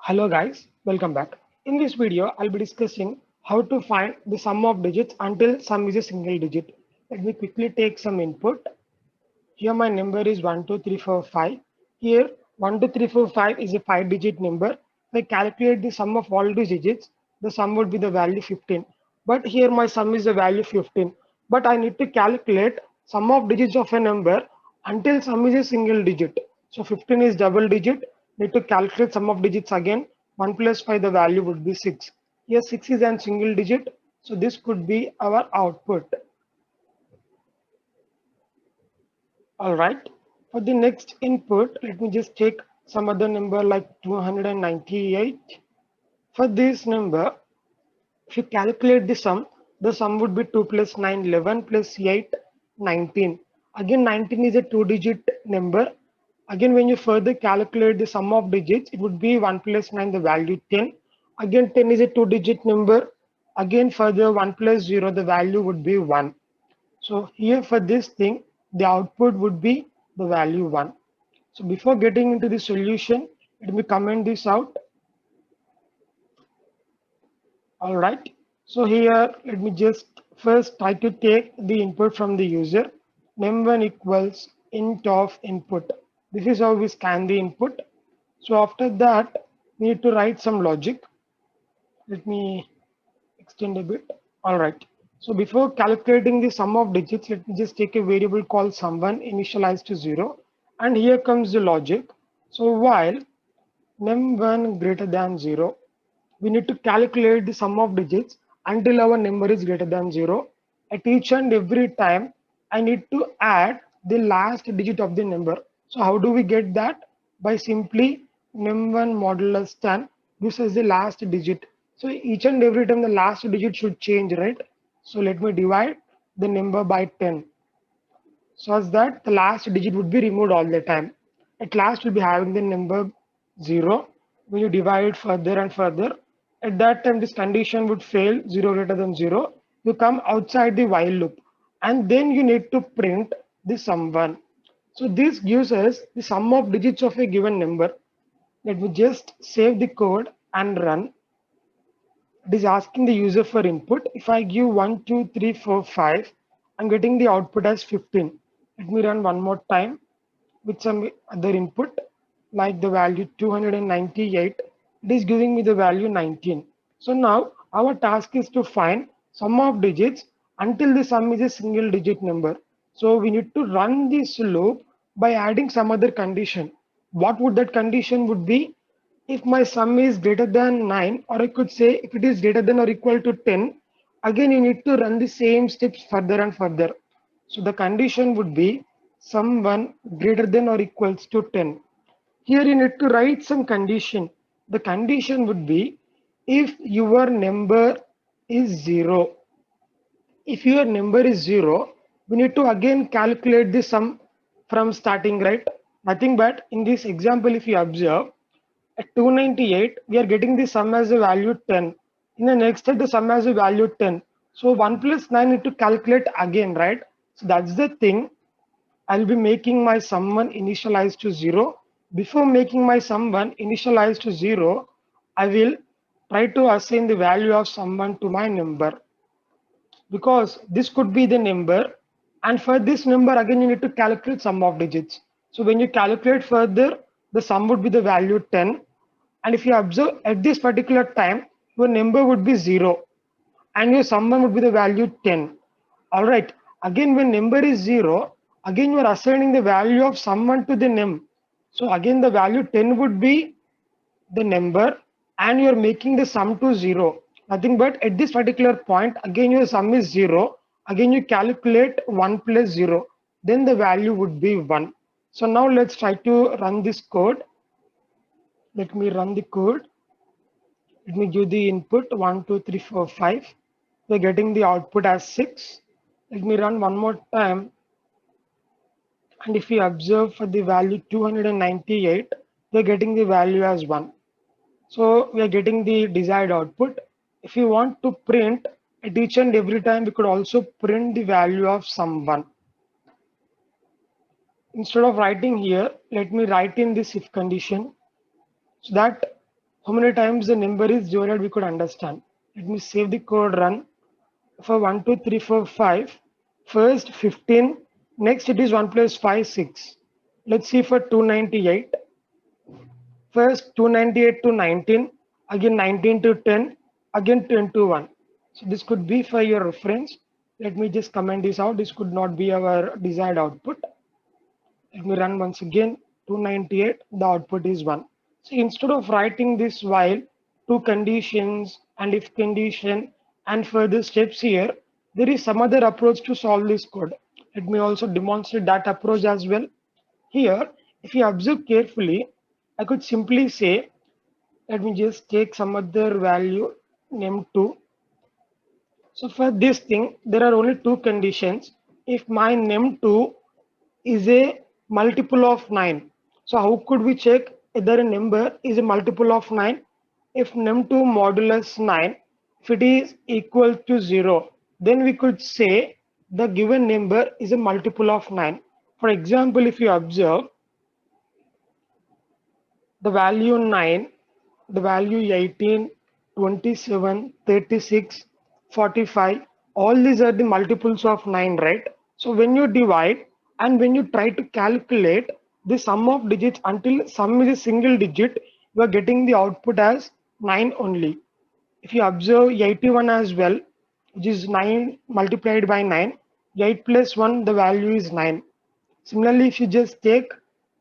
Hello guys, welcome back. In this video, I'll be discussing how to find the sum of digits until sum is a single digit. Let me quickly take some input. Here my number is 1, 2, 3, 4, 5. Here 1, 2, 3, 4, 5 is a 5-digit number. If I calculate the sum of all these digits, the sum would be the value 15. But here my sum is the value 15. But I need to calculate sum of digits of a number until sum is a single digit. So 15 is double digit. Need to calculate sum of digits again. 1 plus 5 the value would be 6. Here 6 is a single digit. So this could be our output. All right. For the next input, let me just take some other number like 298. For this number, if you calculate the sum would be 2 plus 9, 11 plus 8, 19. Again, 19 is a two-digit number. Again, when you further calculate the sum of digits, it would be 1 plus 9, the value 10. Again, 10 is a two-digit number. Again, further 1 plus 0, the value would be 1. So here for this thing, the output would be the value 1. So before getting into the solution, let me comment this out. All right. So here, let me just first try to take the input from the user. Num1 equals int of input. This is how we scan the input. So after that, we need to write some logic. Let me extend a bit. All right. So before calculating the sum of digits, let me just take a variable called sum1 initialized to 0. And here comes the logic. So while num1 greater than 0, we need to calculate the sum of digits until our number is greater than 0. At each and every time, I need to add the last digit of the number. So how do we get that? By simply num1 modulus 10 gives us the last digit. So each and every time the last digit should change, right? So let me divide the number by 10 such that the last digit would be removed all the time. At last, we'll be having the number 0. When you divide it further and further, at that time, this condition would fail 0 greater than 0. You come outside the while loop and then you need to print the sum 1. So this gives us the sum of digits of a given number. Let me just save the code and run. It is asking the user for input. If I give 1, 2, 3, 4, 5, I'm getting the output as 15. Let me run one more time with some other input like the value 298. It is giving me the value 19. So now our task is to find sum of digits until the sum is a single digit number. So we need to run this loop by adding some other condition. What would that condition would be? If my sum is greater than 9, or I could say if it is greater than or equal to 10, again you need to run the same steps further and further. So the condition would be sum 1 greater than or equals to 10. Here you need to write some condition. The condition would be if your number is 0. If your number is 0, we need to again calculate the sum from starting, right? Nothing but in this example, if you observe, at 298, we are getting the sum as a value 10. In the next step, the sum as a value 10. So 1 plus 9 need to calculate again, right? So that's the thing. I'll be making my sum 1 initialized to 0. Before making my sum 1 initialized to 0, I will try to assign the value of sum 1 to my number, because this could be the number, and for this number again you need to calculate sum of digits. So when you calculate further, the sum would be the value 10, and if you observe at this particular time your number would be 0 and your sum would be the value 10. All right, again when number is 0, again you are assigning the value of sum to the num. So again the value 10 would be the number and you're making the sum to 0. Nothing but at this particular point, again your sum is 0. Again you calculate 1 plus 0. Then the value would be 1. So now let's try to run this code. Let me run the code. Let me give the input 1, 2, 3, 4, 5. We're getting the output as 6. Let me run one more time. And if we observe for the value 298, we're getting the value as 1. So we are getting the desired output. If you want to print at each and every time, we could also print the value of sum 1. Instead of writing here, let me write in this if condition so that how many times the number is divided we could understand. Let me save the code, run. For 1, 2, 3, 4, 5, first 15, next it is 1 plus 5, 6. Let's see for 298. First 298 to 19, again 19 to 10, again 10 to 1. So this could be for your reference. Let me just comment this out. This could not be our desired output. Let me run once again. 298, the output is 1. So instead of writing this while, two conditions and if condition and further steps here, there is some other approach to solve this code. Let me also demonstrate that approach as well. Here, if you observe carefully, I could simply say, let me just take some other value, name2. So for this thing, there are only two conditions. If my name2 is a multiple of 9. So how could we check whether a number is a multiple of 9? If num2 modulus 9, if it is equal to 0, then we could say the given number is a multiple of 9. For example, if you observe the value 9, the value 18, 27, 36, 45, all these are the multiples of 9, right? So when you divide and when you try to calculate the sum of digits until sum is a single digit, you are getting the output as 9 only. If you observe 81 as well, which is 9 multiplied by 9, 8 plus 1, the value is 9. Similarly, if you just take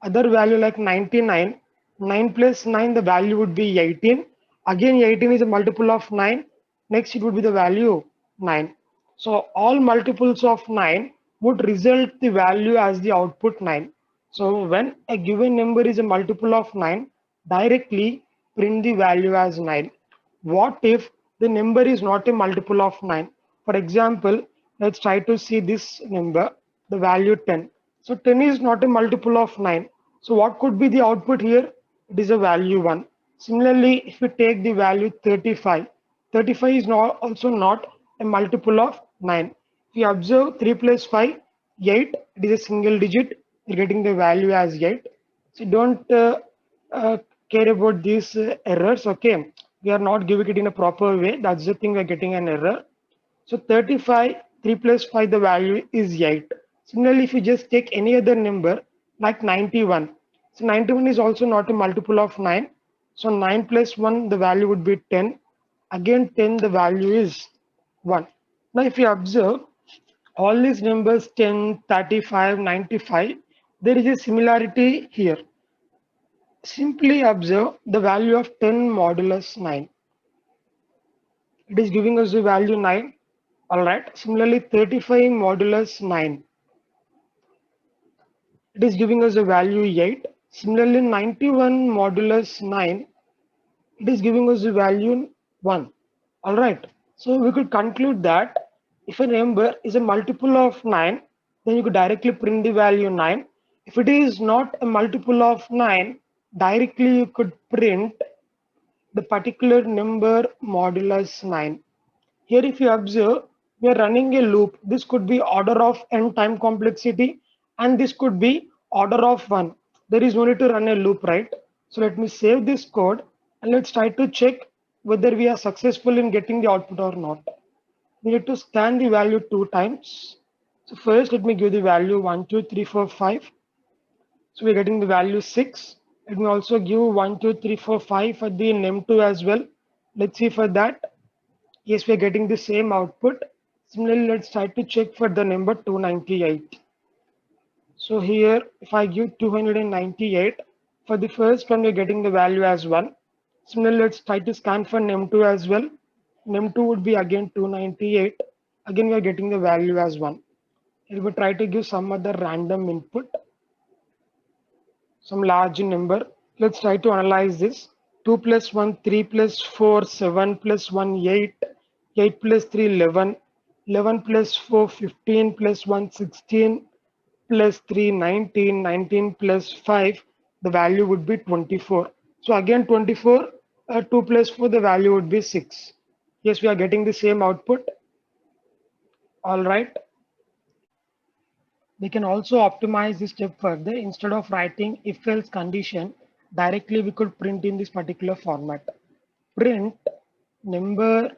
other value like 99, 9 plus 9, the value would be 18. Again, 18 is a multiple of 9. Next, it would be the value 9. So all multiples of 9 would result the value as the output 9. So when a given number is a multiple of 9, directly print the value as 9. What if the number is not a multiple of 9? For example, let's try to see this number, the value 10. So 10 is not a multiple of 9. So what could be the output here? It is a value 1. Similarly, if we take the value 35, 35 is not also not a multiple of 9. If you observe 3 plus 5, 8, it is a single digit. You're getting the value as 8. So don't uh, care about these errors. Okay, we are not giving it in a proper way. That's the thing, we're getting an error. So 35, 3 plus 5, the value is 8. Similarly, if you just take any other number like 91, so 91 is also not a multiple of 9. So 9 plus 1, the value would be 10. Again 10, the value is 1. Now if you observe all these numbers 10, 35, 95, there is a similarity here. Simply observe the value of 10 modulus 9. It is giving us the value 9. All right. Similarly, 35 modulus 9. It is giving us the value 8. Similarly, 91 modulus 9. It is giving us the value 1. All right. So we could conclude that if a number is a multiple of 9, then you could directly print the value 9. If it is not a multiple of 9, directly you could print the particular number modulus 9. Here, if you observe, we are running a loop. This could be order of n time complexity, and this could be order of 1. There is no need to run a loop, right? So let me save this code and let's try to check whether we are successful in getting the output or not. We need to scan the value 2 times. So first, let me give the value 1, 2, 3, 4, 5. So we're getting the value 6. Let me also give 1, 2, 3, 4, 5 for the num2 as well. Let's see for that. Yes, we're getting the same output. Similarly, let's try to check for the number 298. So here, if I give 298, for the first one, we're getting the value as 1. Similarly, let's try to scan for num2 as well. Num2 would be again 298. Again, we're getting the value as 1. If we try to give some other random input, some large number, let's try to analyze this. 2 plus 1, 3 plus 4, 7 plus 1, 8, 8 plus 3, 11, 11 plus 4, 15 plus 1, 16, plus 3, 19, 19 plus 5, the value would be 24. So again 24, 2 plus 4, the value would be 6. Yes, we are getting the same output. All right. We can also optimize this step further. Instead of writing if else condition, directly we could print in this particular format. print number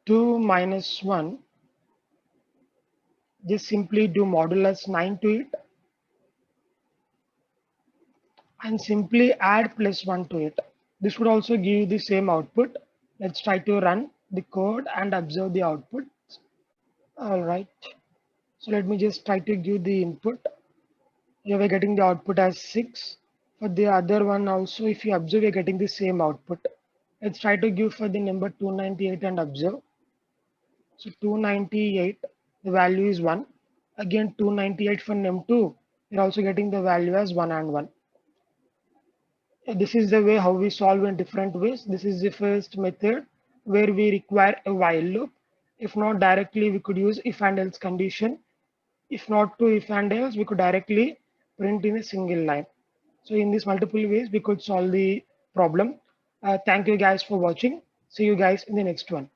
2 minus 1, just simply do modulus 9 to it and simply add plus 1 to it. This would also give you the same output. Let's try to run the code and observe the output. All right. So let me just try to give the input. Here we're getting the output as 6. For the other one also, if you observe, you're getting the same output. Let's try to give for the number 298 and observe. So 298, the value is 1. Again 298 for num2, you're also getting the value as 1 and 1. This is the way how we solve in different ways. This is the first method where we require a while loop. If not directly, we could use if and else condition. If not to if and else, we could directly print in a single line. So in these multiple ways, we could solve the problem. Thank you guys for watching. See you guys in the next one.